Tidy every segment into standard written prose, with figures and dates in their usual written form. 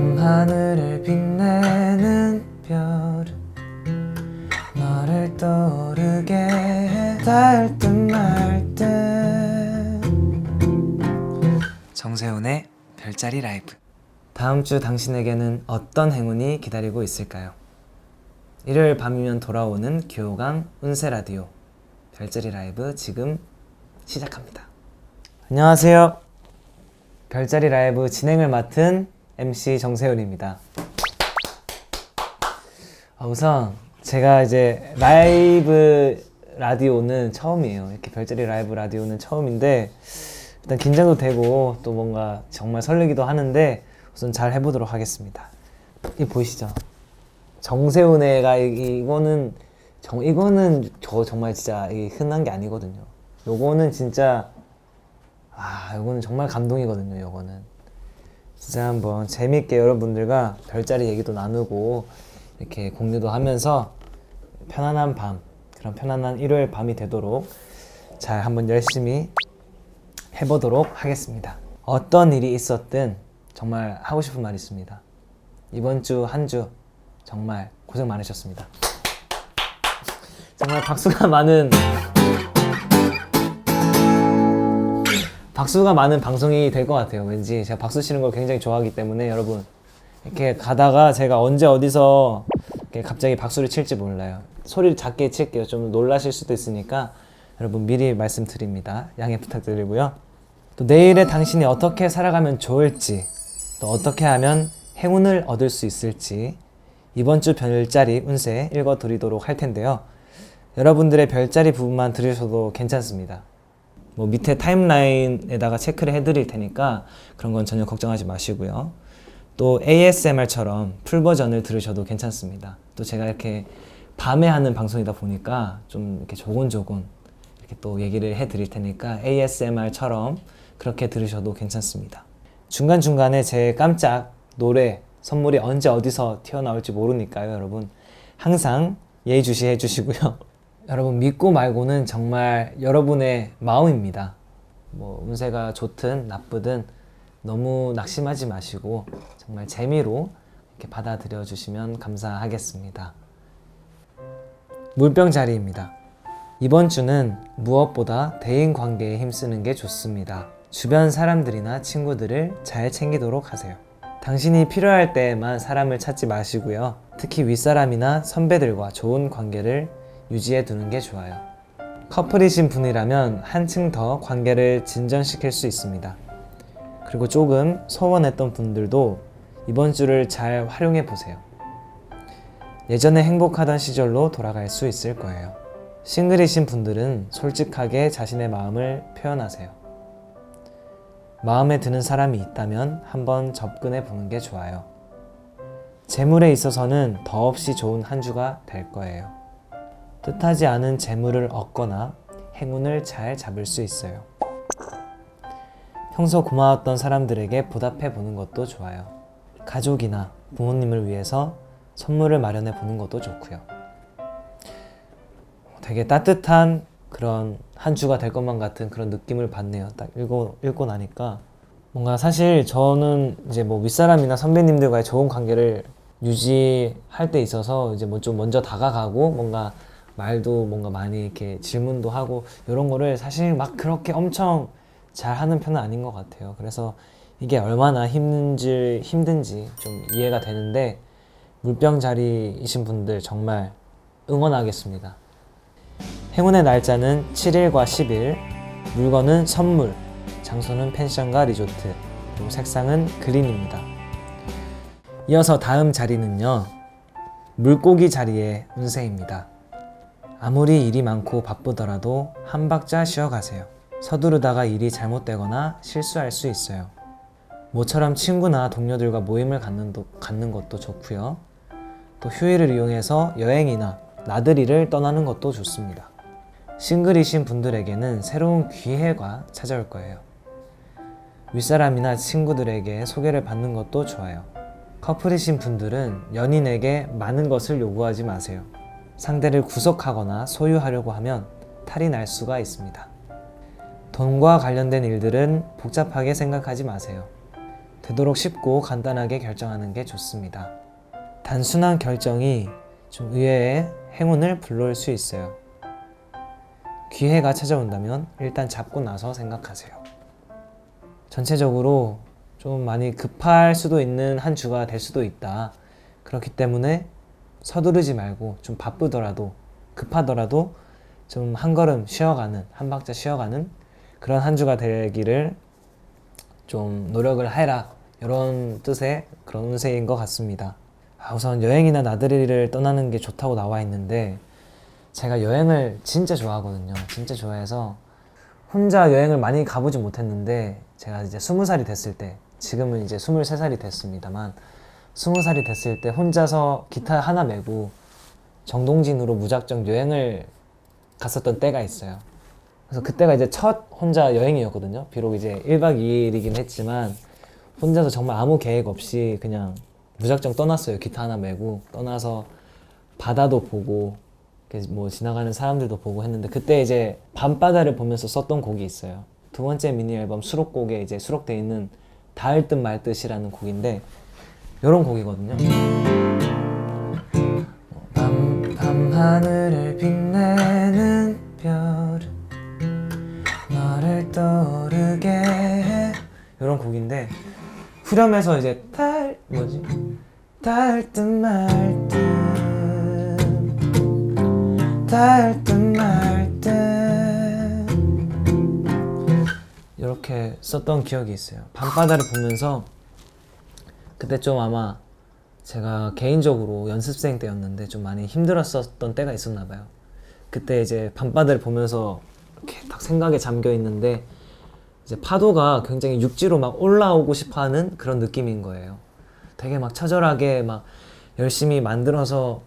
밤하늘을 빛내는 별은 너를 떠오르게 해. 닿을 듯 말 듯. 정세훈의 별자리 라이브. 다음 주 당신에게는 어떤 행운이 기다리고 있을까요? 일요일 밤이면 돌아오는 교강 운세 라디오 별자리 라이브 지금 시작합니다. 안녕하세요. 별자리 라이브 진행을 맡은 MC 정세훈입니다. 우선 제가 이제 라이브 라디오는 처음이에요. 이렇게 별자리 라이브 라디오는 처음인데 일단 긴장도 되고 또 뭔가 정말 설레기도 하는데 우선 잘 해보도록 하겠습니다. 이 보이시죠? 정세훈애가 이거는 저 정말 진짜 흔한 게 아니거든요. 요거는 진짜 요거는 정말 감동이거든요. 요거는 진짜 한번 재밌게 여러분들과 별자리 얘기도 나누고 이렇게 공유도 하면서 편안한 밤, 그런 편안한 일요일 밤이 되도록 잘 한번 열심히 해보도록 하겠습니다. 어떤 일이 있었든 정말 하고 싶은 말이 있습니다. 이번 주 한 주 정말 고생 많으셨습니다. 정말 박수가 많은 방송이 될 것 같아요. 왠지 제가 박수 치는 걸 굉장히 좋아하기 때문에 여러분 이렇게 가다가 제가 언제 어디서 이렇게 갑자기 박수를 칠지 몰라요. 소리를 작게 칠게요. 좀 놀라실 수도 있으니까 여러분 미리 말씀드립니다. 양해 부탁드리고요. 또 내일의 당신이 어떻게 살아가면 좋을지, 또 어떻게 하면 행운을 얻을 수 있을지 이번 주 별자리 운세 읽어드리도록 할 텐데요. 여러분들의 별자리 부분만 들으셔도 괜찮습니다. 뭐 밑에 타임라인에다가 체크를 해드릴 테니까 그런 건 전혀 걱정하지 마시고요. 또 ASMR처럼 풀 버전을 들으셔도 괜찮습니다. 또 제가 이렇게 밤에 하는 방송이다 보니까 좀 이렇게 조곤조곤 이렇게 또 얘기를 해드릴 테니까 ASMR처럼 그렇게 들으셔도 괜찮습니다. 중간중간에 제 깜짝 노래 선물이 언제 어디서 튀어나올지 모르니까요. 여러분 항상 예의주시해 주시고요. 여러분 믿고 말고는 정말 여러분의 마음입니다. 뭐 운세가 좋든 나쁘든 너무 낙심하지 마시고 정말 재미로 이렇게 받아들여 주시면 감사하겠습니다. 물병 자리입니다. 이번 주는 무엇보다 대인 관계에 힘쓰는 게 좋습니다. 주변 사람들이나 친구들을 잘 챙기도록 하세요. 당신이 필요할 때에만 사람을 찾지 마시고요. 특히 윗사람이나 선배들과 좋은 관계를 유지해 두는 게 좋아요. 커플이신 분이라면 한층 더 관계를 진전시킬 수 있습니다. 그리고 조금 소원했던 분들도 이번 주를 잘 활용해 보세요. 예전에 행복하던 시절로 돌아갈 수 있을 거예요. 싱글이신 분들은 솔직하게 자신의 마음을 표현하세요. 마음에 드는 사람이 있다면 한번 접근해 보는 게 좋아요. 재물에 있어서는 더없이 좋은 한 주가 될 거예요. 뜻하지 않은 재물을 얻거나 행운을 잘 잡을 수 있어요. 평소 고마웠던 사람들에게 보답해 보는 것도 좋아요. 가족이나 부모님을 위해서 선물을 마련해 보는 것도 좋고요. 되게 따뜻한 그런 한 주가 될 것만 같은 그런 느낌을 받네요. 딱 읽고 나니까 뭔가 사실 저는 이제 뭐 윗사람이나 선배님들과의 좋은 관계를 유지할 때 있어서 이제 뭐 좀 먼저 다가가고 뭔가 말도 뭔가 많이 이렇게 질문도 하고 이런 거를 사실 막 그렇게 엄청 잘 하는 편은 아닌 것 같아요. 그래서 이게 얼마나 힘든지 좀 이해가 되는데 물병 자리이신 분들 정말 응원하겠습니다. 행운의 날짜는 7일과 10일, 물건은 선물, 장소는 펜션과 리조트, 그리고 색상은 그린입니다. 이어서 다음 자리는요, 물고기 자리의 운세입니다. 아무리 일이 많고 바쁘더라도 한 박자 쉬어가세요. 서두르다가 일이 잘못되거나 실수할 수 있어요. 모처럼 친구나 동료들과 모임을 갖는 것도 좋고요. 또 휴일을 이용해서 여행이나 나들이를 떠나는 것도 좋습니다. 싱글이신 분들에게는 새로운 기회가 찾아올 거예요. 윗사람이나 친구들에게 소개를 받는 것도 좋아요. 커플이신 분들은 연인에게 많은 것을 요구하지 마세요. 상대를 구속하거나 소유하려고 하면 탈이 날 수가 있습니다. 돈과 관련된 일들은 복잡하게 생각하지 마세요. 되도록 쉽고 간단하게 결정하는 게 좋습니다. 단순한 결정이 좀 의외의 행운을 불러올 수 있어요. 기회가 찾아온다면 일단 잡고 나서 생각하세요. 전체적으로 좀 많이 급할 수도 있는 한 주가 될 수도 있다. 그렇기 때문에 서두르지 말고 좀 바쁘더라도 급하더라도 좀 한 걸음 쉬어가는, 한 박자 쉬어가는 그런 한 주가 되기를 좀 노력을 해라, 이런 뜻의 그런 운세인 것 같습니다. 우선 여행이나 나들이를 떠나는 게 좋다고 나와 있는데 제가 여행을 진짜 좋아하거든요. 진짜 좋아해서 혼자 여행을 많이 가보지 못했는데 제가 이제 20살이 됐을 때, 지금은 이제 23살이 됐습니다만 20살이 됐을 때 혼자서 기타 하나 메고 정동진으로 무작정 여행을 갔었던 때가 있어요. 그래서 그때가 이제 첫 혼자 여행이었거든요. 비록 이제 1박 2일이긴 했지만 혼자서 정말 아무 계획 없이 그냥 무작정 떠났어요. 기타 하나 메고 떠나서 바다도 보고 뭐 지나가는 사람들도 보고 했는데, 그때 이제 밤바다를 보면서 썼던 곡이 있어요. 두 번째 미니 앨범 수록곡에 이제 수록되어 있는 닿을 듯 말 듯이라는 곡인데 이런 곡이거든요. 밤하늘을 빛내는 별은 너를 떠오르게 해, 이런 곡인데 후렴에서 이제 닿을 듯 말 듯, 닿을 듯 말 듯, 이렇게 썼던 기억이 있어요. 밤바다를 보면서 그때 좀 아마 제가 개인적으로 연습생 때였는데 좀 많이 힘들었었던 때가 있었나 봐요. 그때 이제 밤바다를 보면서 이렇게 딱 생각에 잠겨 있는데 이제 파도가 굉장히 육지로 막 올라오고 싶어 하는 그런 느낌인 거예요. 되게 막 처절하게 막 열심히 만들어서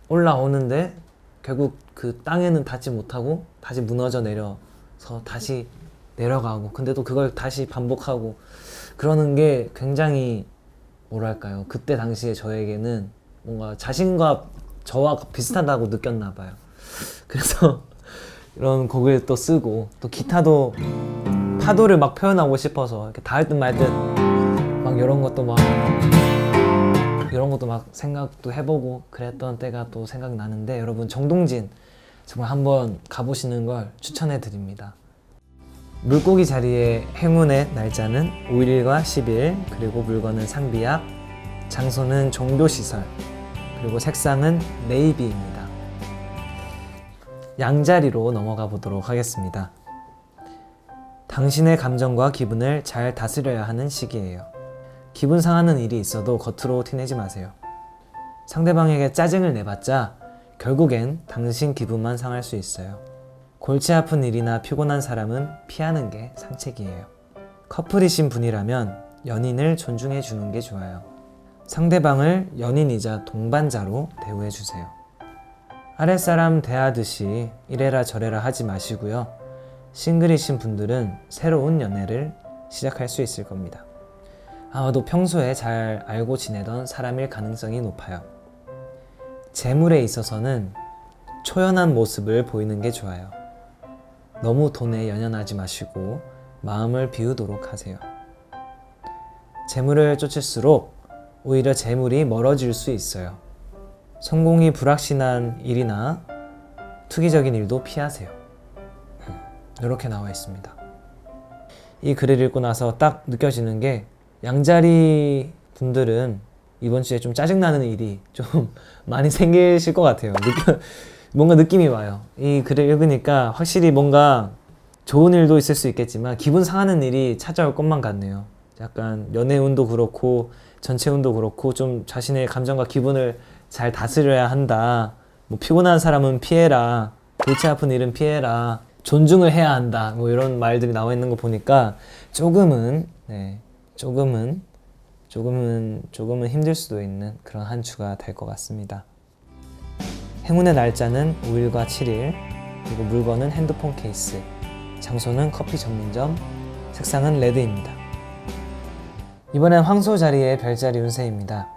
올라오는데 결국 그 땅에는 닿지 못하고 다시 무너져 내려서 다시 내려가고, 근데 또 그걸 다시 반복하고 그러는 게 굉장히 뭐랄까요, 그때 당시에 저에게는 뭔가 자신과 저와 비슷하다고 느꼈나 봐요. 그래서 이런 곡을 또 쓰고, 또 기타도 파도를 막 표현하고 싶어서 이렇게 닿을 듯 말 듯 막 이런 것도 막 생각도 해보고 그랬던 때가 또 생각나는데, 여러분 정동진 정말 한번 가보시는 걸 추천해 드립니다. 물고기 자리의 행운의 날짜는 5일과 10일, 그리고 물건은 상비약, 장소는 종교시설, 그리고 색상은 네이비입니다. 양자리로 넘어가 보도록 하겠습니다. 당신의 감정과 기분을 잘 다스려야 하는 시기예요. 기분 상하는 일이 있어도 겉으로 티내지 마세요. 상대방에게 짜증을 내봤자 결국엔 당신 기분만 상할 수 있어요. 골치 아픈 일이나 피곤한 사람은 피하는 게 상책이에요. 커플이신 분이라면 연인을 존중해 주는 게 좋아요. 상대방을 연인이자 동반자로 대우해 주세요. 아랫사람 대하듯이 이래라 저래라 하지 마시고요. 싱글이신 분들은 새로운 연애를 시작할 수 있을 겁니다. 아마도 평소에 잘 알고 지내던 사람일 가능성이 높아요. 재물에 있어서는 초연한 모습을 보이는 게 좋아요. 너무 돈에 연연하지 마시고 마음을 비우도록 하세요. 재물을 쫓을수록 오히려 재물이 멀어질 수 있어요. 성공이 불확실한 일이나 투기적인 일도 피하세요. 이렇게 나와 있습니다. 이 글을 읽고 나서 딱 느껴지는 게, 양자리 분들은 이번 주에 좀 짜증나는 일이 좀 많이 생기실 것 같아요. 뭔가 느낌이 와요. 이 글을 읽으니까 확실히 뭔가 좋은 일도 있을 수 있겠지만 기분 상하는 일이 찾아올 것만 같네요. 약간 연애운도 그렇고 전체 운도 그렇고 좀 자신의 감정과 기분을 잘 다스려야 한다. 뭐 피곤한 사람은 피해라. 골치 아픈 일은 피해라. 존중을 해야 한다. 뭐 이런 말들이 나와 있는 거 보니까 조금은 힘들 수도 있는 그런 한 주가 될 것 같습니다. 행운의 날짜는 5일과 7일, 그리고 물건은 핸드폰 케이스, 장소는 커피 전문점, 색상은 레드입니다. 이번엔 황소 자리의 별자리 운세입니다.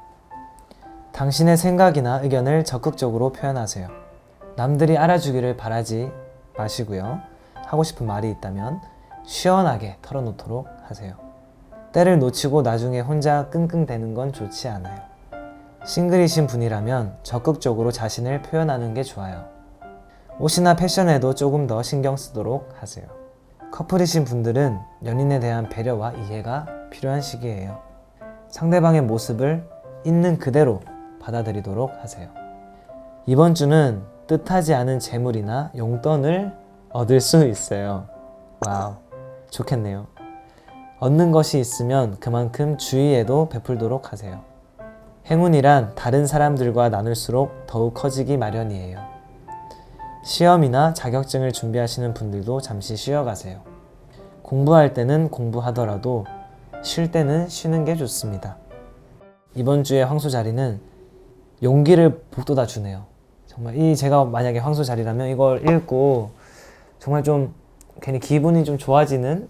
당신의 생각이나 의견을 적극적으로 표현하세요. 남들이 알아주기를 바라지 마시고요. 하고 싶은 말이 있다면 시원하게 털어놓도록 하세요. 때를 놓치고 나중에 혼자 끙끙대는 건 좋지 않아요. 싱글이신 분이라면 적극적으로 자신을 표현하는 게 좋아요. 옷이나 패션에도 조금 더 신경 쓰도록 하세요. 커플이신 분들은 연인에 대한 배려와 이해가 필요한 시기예요. 상대방의 모습을 있는 그대로 받아들이도록 하세요. 이번 주는 뜻하지 않은 재물이나 용돈을 얻을 수 있어요. 와우, 좋겠네요. 얻는 것이 있으면 그만큼 주위에도 베풀도록 하세요. 행운이란 다른 사람들과 나눌수록 더욱 커지기 마련이에요. 시험이나 자격증을 준비하시는 분들도 잠시 쉬어가세요. 공부할 때는 공부하더라도 쉴 때는 쉬는 게 좋습니다. 이번 주의 황소 자리는 용기를 북돋아 주네요. 정말 제가 만약에 황소 자리라면 이걸 읽고 정말 좀 괜히 기분이 좀 좋아지는,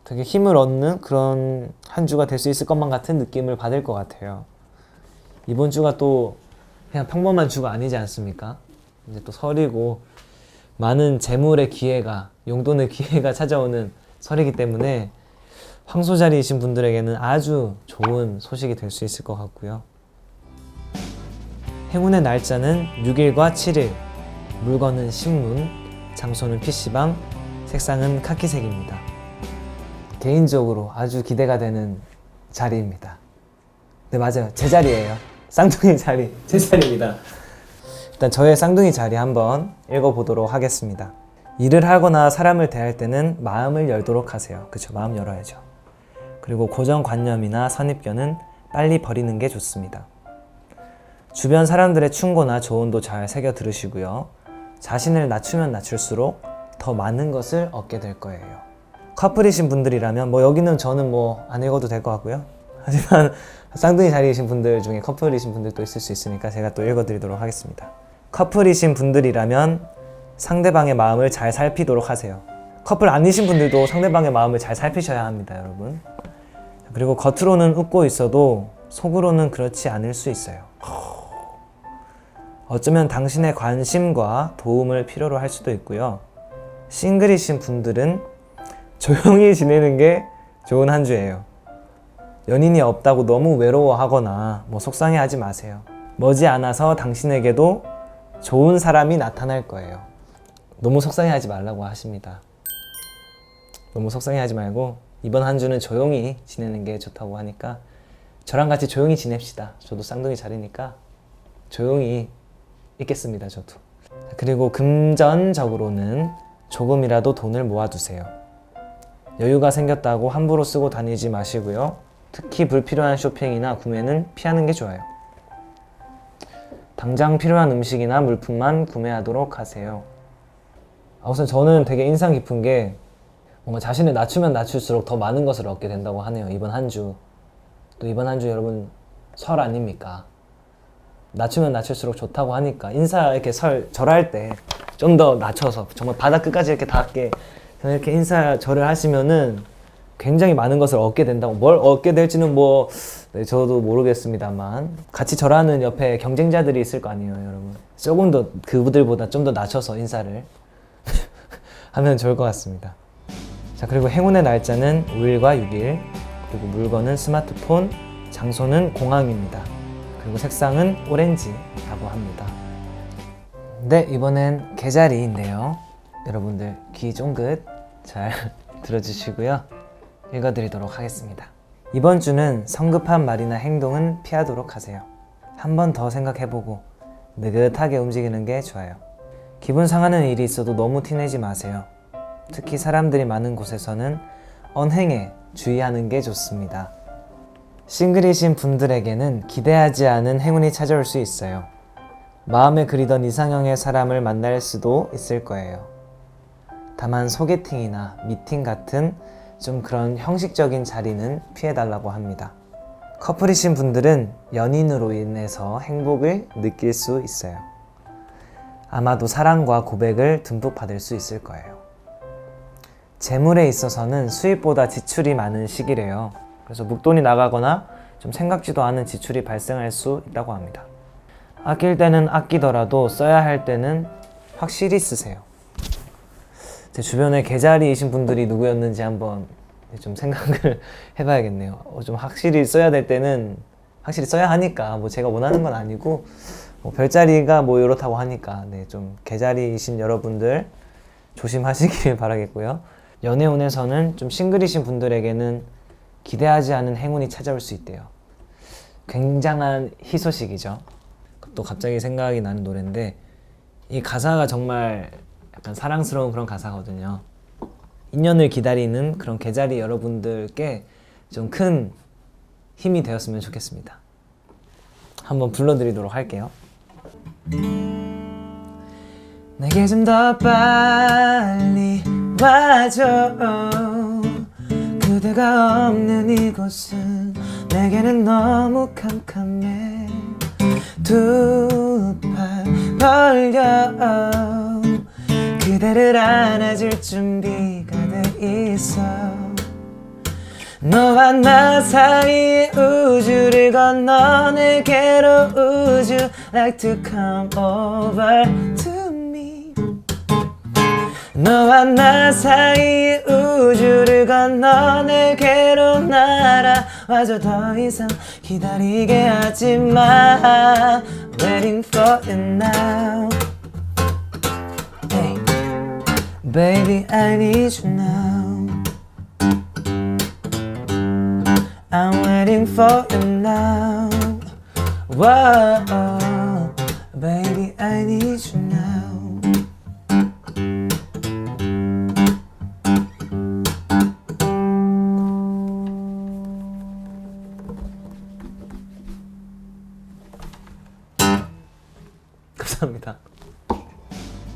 되게 힘을 얻는 그런 한 주가 될 수 있을 것만 같은 느낌을 받을 것 같아요. 이번 주가 또 그냥 평범한 주가 아니지 않습니까? 이제 또 설이고 많은 재물의 기회가, 용돈의 기회가 찾아오는 설이기 때문에 황소자리이신 분들에게는 아주 좋은 소식이 될 수 있을 것 같고요. 행운의 날짜는 6일과 7일, 물건은 신문, 장소는 PC방, 색상은 카키색입니다. 개인적으로 아주 기대가 되는 자리입니다. 네, 맞아요. 제 자리예요. 쌍둥이 자리, 제 자리입니다. 일단 저의 쌍둥이 자리 한번 읽어보도록 하겠습니다. 일을 하거나 사람을 대할 때는 마음을 열도록 하세요. 그쵸, 마음 열어야죠. 그리고 고정관념이나 선입견은 빨리 버리는 게 좋습니다. 주변 사람들의 충고나 조언도 잘 새겨 들으시고요. 자신을 낮추면 낮출수록 더 많은 것을 얻게 될 거예요. 커플이신 분들이라면 여기는 저는 안 읽어도 될 것 같고요. 하지만 쌍둥이 자리이신 분들 중에 커플이신 분들도 있을 수 있으니까 제가 또 읽어드리도록 하겠습니다. 커플이신 분들이라면 상대방의 마음을 잘 살피도록 하세요. 커플 아니신 분들도 상대방의 마음을 잘 살피셔야 합니다, 여러분. 그리고 겉으로는 웃고 있어도 속으로는 그렇지 않을 수 있어요. 어쩌면 당신의 관심과 도움을 필요로 할 수도 있고요. 싱글이신 분들은 조용히 지내는 게 좋은 한 주예요. 연인이 없다고 너무 외로워하거나 속상해하지 마세요. 머지않아서 당신에게도 좋은 사람이 나타날 거예요. 너무 속상해하지 말라고 하십니다. 너무 속상해하지 말고 이번 한 주는 조용히 지내는 게 좋다고 하니까 저랑 같이 조용히 지냅시다. 저도 쌍둥이 자리니까 조용히 있겠습니다, 저도. 그리고 금전적으로는 조금이라도 돈을 모아두세요. 여유가 생겼다고 함부로 쓰고 다니지 마시고요. 특히 불필요한 쇼핑이나 구매는 피하는 게 좋아요. 당장 필요한 음식이나 물품만 구매하도록 하세요. 우선 저는 되게 인상 깊은 게 뭔가 자신을 낮추면 낮출수록 더 많은 것을 얻게 된다고 하네요. 이번 한 주. 또 이번 한 주 여러분 설 아닙니까? 낮추면 낮출수록 좋다고 하니까 인사 이렇게 절할 때 좀 더 낮춰서 정말 바닥 끝까지 이렇게 닿게 이렇게 인사 절을 하시면은 굉장히 많은 것을 얻게 된다고. 뭘 얻게 될지는 네, 저도 모르겠습니다만 같이 절하는 옆에 경쟁자들이 있을 거 아니에요, 여러분. 조금 더 그분들보다 좀 더 낮춰서 인사를 하면 좋을 것 같습니다. 자, 그리고 행운의 날짜는 5일과 6일, 그리고 물건은 스마트폰, 장소는 공항입니다. 그리고 색상은 오렌지라고 합니다. 네, 이번엔 개자리인데요. 여러분들 귀 쫑긋 잘 들어주시고요. 읽어드리도록 하겠습니다. 이번 주는 성급한 말이나 행동은 피하도록 하세요. 한 번 더 생각해보고 느긋하게 움직이는 게 좋아요. 기분 상하는 일이 있어도 너무 티내지 마세요. 특히 사람들이 많은 곳에서는 언행에 주의하는 게 좋습니다. 싱글이신 분들에게는 기대하지 않은 행운이 찾아올 수 있어요. 마음에 그리던 이상형의 사람을 만날 수도 있을 거예요. 다만 소개팅이나 미팅 같은 좀 그런 형식적인 자리는 피해달라고 합니다. 커플이신 분들은 연인으로 인해서 행복을 느낄 수 있어요. 아마도 사랑과 고백을 듬뿍 받을 수 있을 거예요. 재물에 있어서는 수입보다 지출이 많은 시기래요. 그래서 목돈이 나가거나 좀 생각지도 않은 지출이 발생할 수 있다고 합니다. 아낄 때는 아끼더라도 써야 할 때는 확실히 쓰세요. 제 주변에 개자리이신 분들이 누구였는지 한번 좀 생각을 해봐야겠네요. 좀 확실히 써야 될 때는 확실히 써야 하니까 뭐 제가 원하는 건 아니고 뭐 별자리가 뭐 이렇다고 하니까 좀 개자리이신 여러분들 조심하시길 바라겠고요. 연애운에서는 좀 싱글이신 분들에게는 기대하지 않은 행운이 찾아올 수 있대요. 굉장한 희소식이죠. 또 갑자기 생각이 나는 노래인데 이 가사가 정말 약간 사랑스러운 그런 가사거든요. 인연을 기다리는 그런 개자리 여러분들께 좀 큰 힘이 되었으면 좋겠습니다. 한번 불러드리도록 할게요. 내게 좀 더 빨리 와줘. 그대가 없는 이곳은 내게는 너무 캄캄해. 두 팔 벌려 그대를 안아줄 준비가 돼 있어. 너와 나 사이의 우주를 건너 내게로 Would you like to come over to me. 너와 나 사이의 우주를 건너 내게로 날아와줘. 더 이상 기다리게 하지마. Waiting for you now. Hey, baby I need you now. I'm waiting for you now. Whoa, baby I need you now. 감사합니다.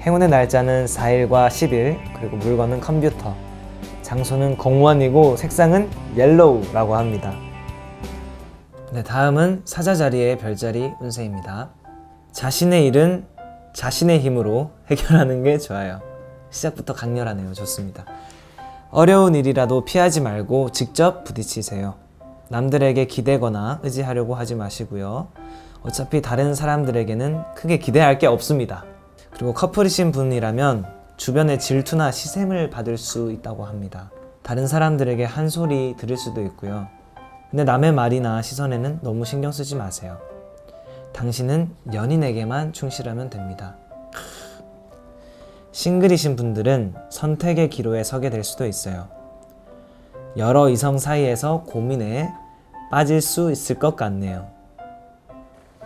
행운의 날짜는 4일과 10일, 그리고 물건은 컴퓨터, 장소는 공원이고 색상은 옐로우라고 합니다. 네, 다음은 사자자리의 별자리 운세입니다. 자신의 일은 자신의 힘으로 해결하는 게 좋아요. 시작부터 강렬하네요. 좋습니다. 어려운 일이라도 피하지 말고 직접 부딪히세요. 남들에게 기대거나 의지하려고 하지 마시고요. 어차피 다른 사람들에게는 크게 기대할 게 없습니다. 그리고 커플이신 분이라면 주변의 질투나 시샘을 받을 수 있다고 합니다. 다른 사람들에게 한 소리 들을 수도 있고요. 근데 남의 말이나 시선에는 너무 신경 쓰지 마세요. 당신은 연인에게만 충실하면 됩니다. 싱글이신 분들은 선택의 기로에 서게 될 수도 있어요. 여러 이성 사이에서 고민에 빠질 수 있을 것 같네요.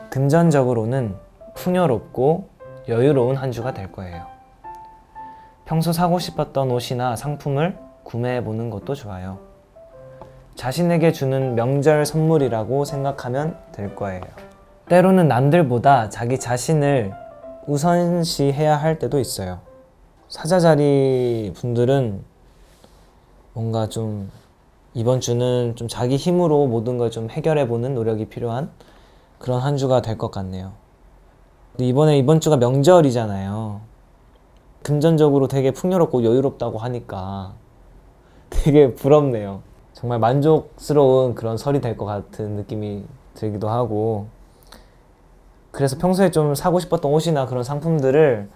금전적으로는 풍요롭고 여유로운 한 주가 될 거예요. 평소 사고 싶었던 옷이나 상품을 구매해보는 것도 좋아요. 자신에게 주는 명절 선물이라고 생각하면 될 거예요. 때로는 남들보다 자기 자신을 우선시해야 할 때도 있어요. 사자자리 분들은 뭔가 좀 이번 주는 좀 자기 힘으로 모든 걸 좀 해결해보는 노력이 필요한 그런 한 주가 될 것 같네요. 이번 주가 명절이잖아요. 금전적으로 되게 풍요롭고 여유롭다고 하니까 되게 부럽네요. 정말 만족스러운 그런 설이 될 것 같은 느낌이 들기도 하고, 그래서 평소에 좀 사고 싶었던 옷이나 그런 상품들을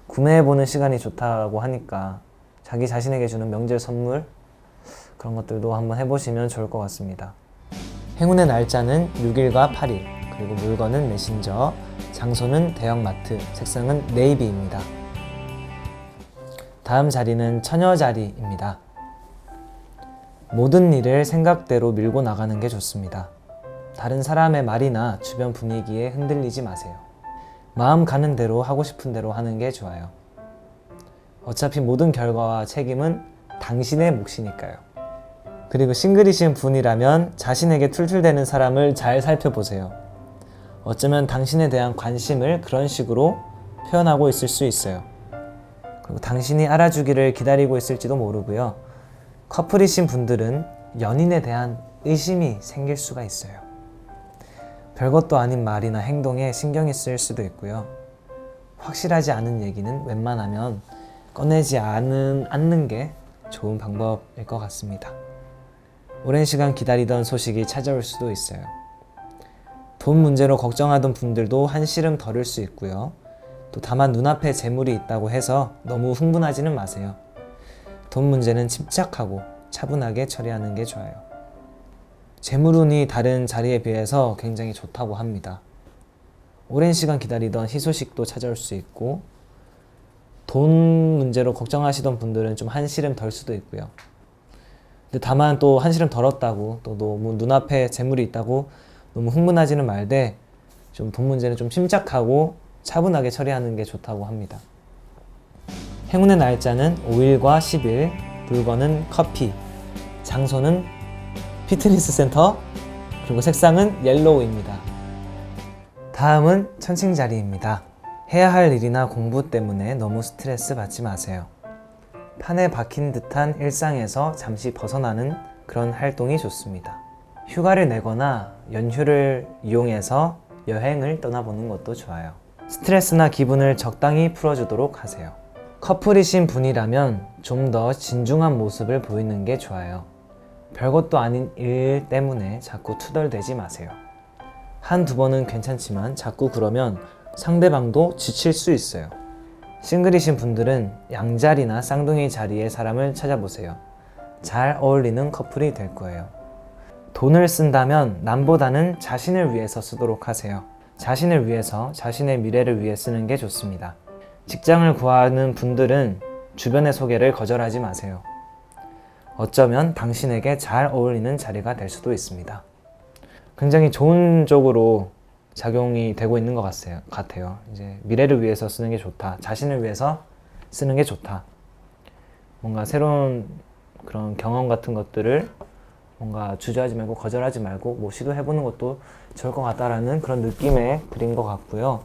구매해보는 시간이 좋다고 하니까 자기 자신에게 주는 명절 선물 그런 것들도 한번 해보시면 좋을 것 같습니다. 행운의 날짜는 6일과 8일, 그리고 물건은 메신저, 장소는 대형마트, 색상은 네이비입니다. 다음 자리는 처녀자리입니다. 모든 일을 생각대로 밀고 나가는 게 좋습니다. 다른 사람의 말이나 주변 분위기에 흔들리지 마세요. 마음 가는 대로 하고 싶은 대로 하는 게 좋아요. 어차피 모든 결과와 책임은 당신의 몫이니까요. 그리고 싱글이신 분이라면 자신에게 툴툴대는 사람을 잘 살펴보세요. 어쩌면 당신에 대한 관심을 그런 식으로 표현하고 있을 수 있어요. 그리고 당신이 알아주기를 기다리고 있을지도 모르고요. 커플이신 분들은 연인에 대한 의심이 생길 수가 있어요. 별것도 아닌 말이나 행동에 신경이 쓰일 수도 있고요. 확실하지 않은 얘기는 웬만하면 꺼내지 않는 게 좋은 방법일 것 같습니다. 오랜 시간 기다리던 소식이 찾아올 수도 있어요. 돈 문제로 걱정하던 분들도 한시름 덜을 수 있고요. 또 다만 눈앞에 재물이 있다고 해서 너무 흥분하지는 마세요. 돈 문제는 침착하고 차분하게 처리하는 게 좋아요. 재물운이 다른 자리에 비해서 굉장히 좋다고 합니다. 오랜 시간 기다리던 희소식도 찾아올 수 있고, 돈 문제로 걱정하시던 분들은 좀 한시름 덜 수도 있고요. 근데 다만 또 한시름 덜었다고 또 너무 눈앞에 재물이 있다고 너무 흥분하지는 말되 좀 돈 문제는 좀 침착하고 차분하게 처리하는 게 좋다고 합니다. 행운의 날짜는 5일과 10일, 물건은 커피, 장소는 피트니스 센터, 그리고 색상은 옐로우입니다. 다음은 천칭자리입니다. 해야 할 일이나 공부 때문에 너무 스트레스 받지 마세요. 판에 박힌 듯한 일상에서 잠시 벗어나는 그런 활동이 좋습니다. 휴가를 내거나 연휴를 이용해서 여행을 떠나보는 것도 좋아요. 스트레스나 기분을 적당히 풀어주도록 하세요. 커플이신 분이라면 좀 더 진중한 모습을 보이는 게 좋아요. 별것도 아닌 일 때문에 자꾸 투덜대지 마세요. 한두 번은 괜찮지만 자꾸 그러면 상대방도 지칠 수 있어요. 싱글이신 분들은 양자리나 쌍둥이 자리의 사람을 찾아보세요. 잘 어울리는 커플이 될 거예요. 돈을 쓴다면 남보다는 자신을 위해서 쓰도록 하세요. 자신을 위해서, 자신의 미래를 위해 쓰는 게 좋습니다. 직장을 구하는 분들은 주변의 소개를 거절하지 마세요. 어쩌면 당신에게 잘 어울리는 자리가 될 수도 있습니다. 굉장히 좋은 쪽으로 작용이 되고 있는 것 같아요. 이제 미래를 위해서 쓰는 게 좋다. 자신을 위해서 쓰는 게 좋다. 뭔가 새로운 그런 경험 같은 것들을 뭔가 주저하지 말고 거절하지 말고 뭐 시도해보는 것도 좋을 것 같다라는 그런 느낌의 글인 것 같고요.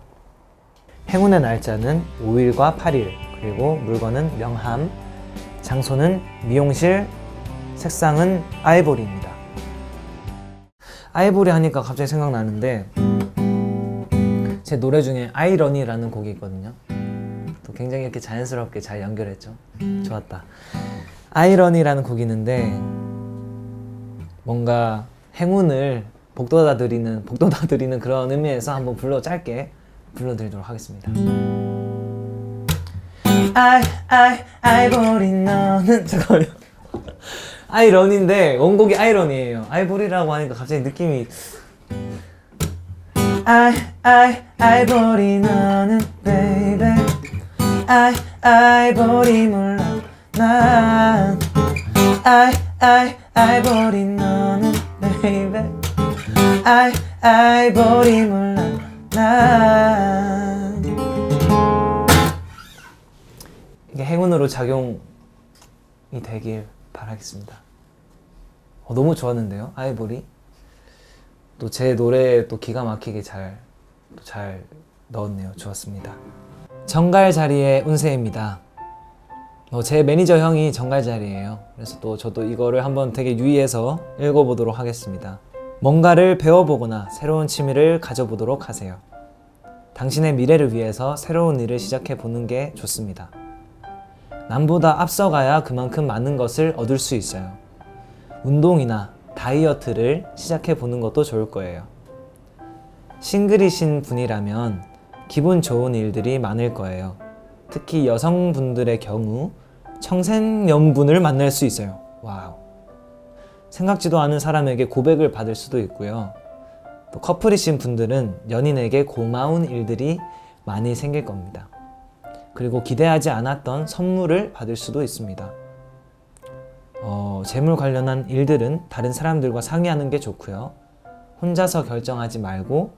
행운의 날짜는 5일과 8일, 그리고 물건은 명함, 장소는 미용실, 색상은 아이보리입니다. 아이보리 하니까 갑자기 생각나는데 제 노래 중에 아이러니라는 곡이 있거든요. 또 굉장히 이렇게 자연스럽게 잘 연결했죠. 좋았다. 아이러니라는 곡이 있는데 뭔가 행운을 복돋아드리는 그런 의미에서 한번 짧게 불러드리도록 하겠습니다. 아이보리 너는 잠깐만요. 아이러니인데 원곡이 아이러니예요. 아이보리라고 하니까 갑자기 느낌이 아이보리 너는 baby 아이보리 몰라 난 아이보리 너는 baby 아이보리 몰라 난 이게 행운으로 작용이 되길 바라겠습니다. 너무 좋았는데요, 아이보리. 또 제 노래에 또 기가 막히게 잘 넣었네요. 좋았습니다. 정갈 자리의 운세입니다. 제 매니저 형이 정갈 자리예요. 그래서 또 저도 이거를 한번 되게 유의해서 읽어보도록 하겠습니다. 뭔가를 배워보거나 새로운 취미를 가져보도록 하세요. 당신의 미래를 위해서 새로운 일을 시작해보는 게 좋습니다. 남보다 앞서가야 그만큼 많은 것을 얻을 수 있어요. 운동이나 다이어트를 시작해보는 것도 좋을 거예요. 싱글이신 분이라면 기분 좋은 일들이 많을 거예요. 특히 여성분들의 경우 청생연분을 만날 수 있어요. 와우. 생각지도 않은 사람에게 고백을 받을 수도 있고요. 또 커플이신 분들은 연인에게 고마운 일들이 많이 생길 겁니다. 그리고 기대하지 않았던 선물을 받을 수도 있습니다. 재물 관련한 일들은 다른 사람들과 상의하는 게 좋고요. 혼자서 결정하지 말고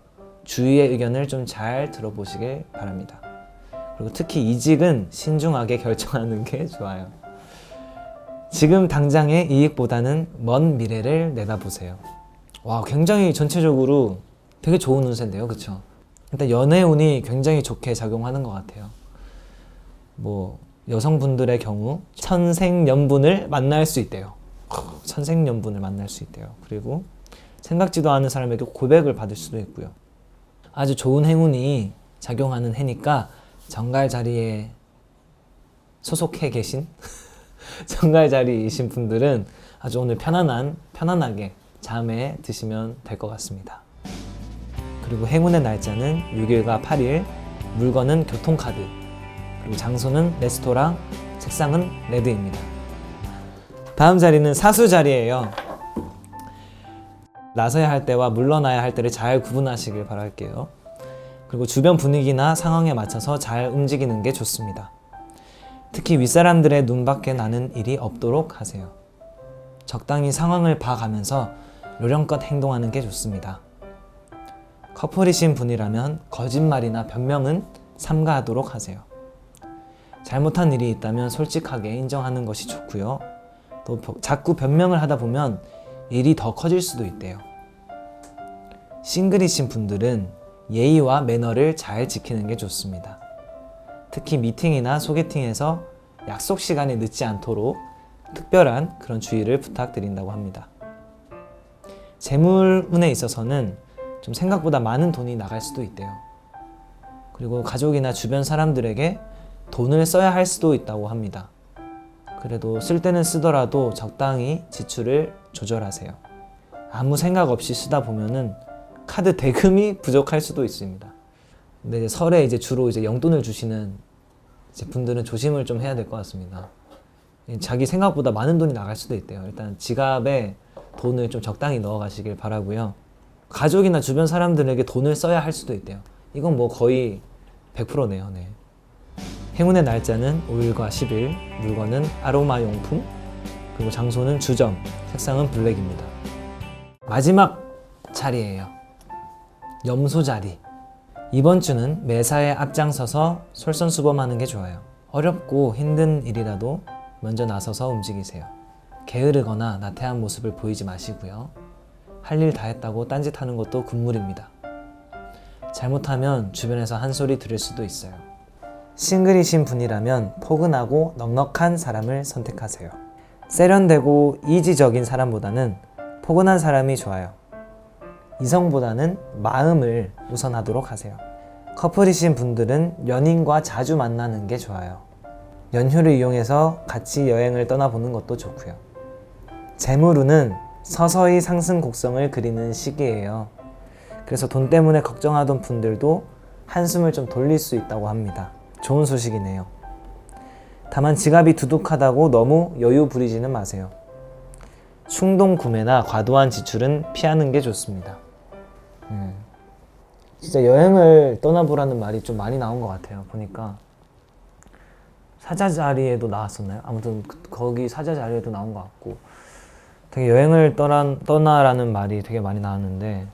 주위의 의견을 좀 잘 들어보시길 바랍니다. 그리고 특히 이직은 신중하게 결정하는 게 좋아요. 지금 당장의 이익보다는 먼 미래를 내다보세요. 와, 굉장히 전체적으로 되게 좋은 운세인데요, 그쵸? 일단 연애운이 굉장히 좋게 작용하는 것 같아요. 여성분들의 경우 천생연분을 만날 수 있대요. 천생연분을 만날 수 있대요. 그리고 생각지도 않은 사람에게 고백을 받을 수도 있고요. 아주 좋은 행운이 작용하는 해니까 정갈 자리에 소속해 계신 정갈 자리이신 분들은 아주 오늘 편안하게 잠에 드시면 될 것 같습니다. 그리고 행운의 날짜는 6일과 8일, 물건은 교통카드, 그리고 장소는 레스토랑, 색상은 레드입니다. 다음 자리는 사수 자리예요. 나서야 할 때와 물러나야 할 때를 잘 구분하시길 바랄게요. 그리고 주변 분위기나 상황에 맞춰서 잘 움직이는 게 좋습니다. 특히 윗사람들의 눈밖에 나는 일이 없도록 하세요. 적당히 상황을 봐가면서 요령껏 행동하는 게 좋습니다. 커플이신 분이라면 거짓말이나 변명은 삼가하도록 하세요. 잘못한 일이 있다면 솔직하게 인정하는 것이 좋고요. 또 자꾸 변명을 하다 보면 일이 더 커질 수도 있대요. 싱글이신 분들은 예의와 매너를 잘 지키는 게 좋습니다. 특히 미팅이나 소개팅에서 약속 시간에 늦지 않도록 특별한 그런 주의를 부탁드린다고 합니다. 재물운에 있어서는 좀 생각보다 많은 돈이 나갈 수도 있대요. 그리고 가족이나 주변 사람들에게 돈을 써야 할 수도 있다고 합니다. 그래도 쓸 때는 쓰더라도 적당히 지출을 조절하세요. 아무 생각 없이 쓰다 보면은 카드 대금이 부족할 수도 있습니다. 근데 이제 설에 주로 용돈을 주시는 분들은 조심을 좀 해야 될 것 같습니다. 자기 생각보다 많은 돈이 나갈 수도 있대요. 일단 지갑에 돈을 좀 적당히 넣어 가시길 바라고요. 가족이나 주변 사람들에게 돈을 써야 할 수도 있대요. 이건 뭐 거의 100%네요. 네. 행운의 날짜는 5일과 10일, 물건은 아로마 용품, 그리고 장소는 주점, 색상은 블랙입니다. 마지막 자리예요. 염소 자리. 이번 주는 매사에 앞장서서 솔선수범하는 게 좋아요. 어렵고 힘든 일이라도 먼저 나서서 움직이세요. 게으르거나 나태한 모습을 보이지 마시고요. 할 일 다 했다고 딴짓하는 것도 금물입니다. 잘못하면 주변에서 한 소리 들을 수도 있어요. 싱글이신 분이라면 포근하고 넉넉한 사람을 선택하세요. 세련되고 이지적인 사람보다는 포근한 사람이 좋아요. 이성보다는 마음을 우선하도록 하세요. 커플이신 분들은 연인과 자주 만나는 게 좋아요. 연휴를 이용해서 같이 여행을 떠나보는 것도 좋고요. 재물운은 서서히 상승 곡성을 그리는 시기예요. 그래서 돈 때문에 걱정하던 분들도 한숨을 좀 돌릴 수 있다고 합니다. 좋은 소식이네요. 다만 지갑이 두둑하다고 너무 여유 부리지는 마세요. 충동 구매나 과도한 지출은 피하는 게 좋습니다. 진짜 여행을 떠나보라는 말이 좀 많이 나온 것 같아요. 보니까 사자 자리에도 나왔었나요? 아무튼 거기 사자 자리에도 나온 것 같고 되게 여행을 떠나라는 말이 되게 많이 나왔는데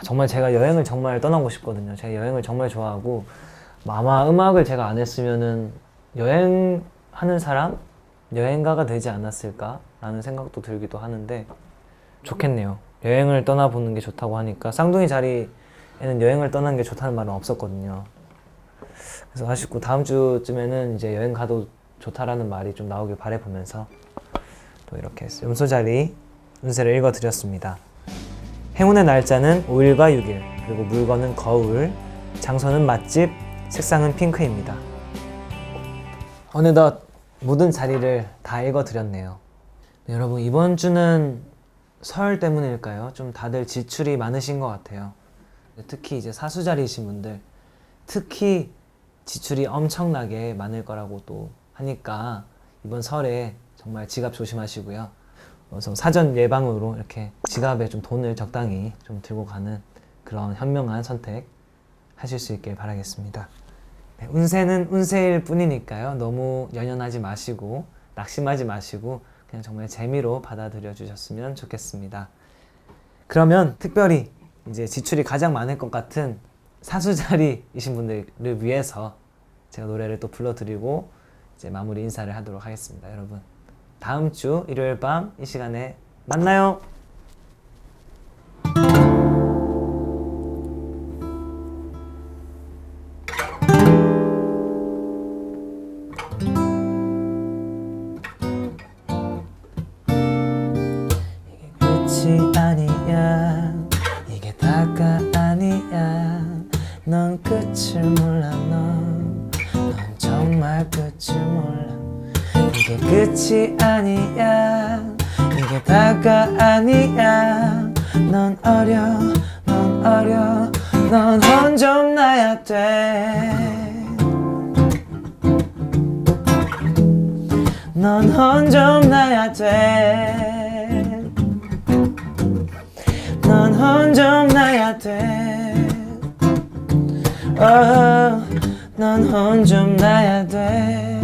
정말 제가 여행을 정말 떠나고 싶거든요. 제가 여행을 정말 좋아하고 아마 음악을 제가 안 했으면은 여행하는 사람? 여행가가 되지 않았을까? 라는 생각도 들기도 하는데 좋겠네요. 여행을 떠나보는 게 좋다고 하니까 쌍둥이 자리에는 여행을 떠나는 게 좋다는 말은 없었거든요. 그래서 아쉽고 다음 주쯤에는 이제 여행 가도 좋다라는 말이 좀 나오길 바라보면서 또 이렇게 염소 자리 운세를 읽어드렸습니다. 행운의 날짜는 5일과 6일, 그리고 물건은 거울, 장소는 맛집, 색상은 핑크입니다. 어느덧 모든 자리를 다 읽어드렸네요. 네, 여러분 이번 주는 설 때문일까요? 좀 다들 지출이 많으신 것 같아요. 특히 이제 사수 자리이신 분들 특히 지출이 엄청나게 많을 거라고 또 하니까 이번 설에 정말 지갑 조심하시고요. 그래서 사전 예방으로 이렇게 지갑에 좀 돈을 적당히 좀 들고 가는 그런 현명한 선택 하실 수 있길 바라겠습니다. 네, 운세는 운세일 뿐이니까요. 너무 연연하지 마시고 낙심하지 마시고 그냥 정말 재미로 받아들여 주셨으면 좋겠습니다. 그러면 특별히 이제 지출이 가장 많을 것 같은 사수자리이신 분들을 위해서 제가 노래를 또 불러드리고 이제 마무리 인사를 하도록 하겠습니다. 여러분 다음 주 일요일 밤 이 시간에 만나요. 이게 끝이 아니야, 이게 다가 아니야. 넌 끝을 몰라, 넌 정말 끝을 몰라. 이게 끝이 아니야, 이게 다가 아니야. 넌 어려, 넌 어려, 넌 혼 좀 나야 돼. 넌 혼자 나야 돼. 넌 혼자 나야 돼. 넌 혼자 나야 돼.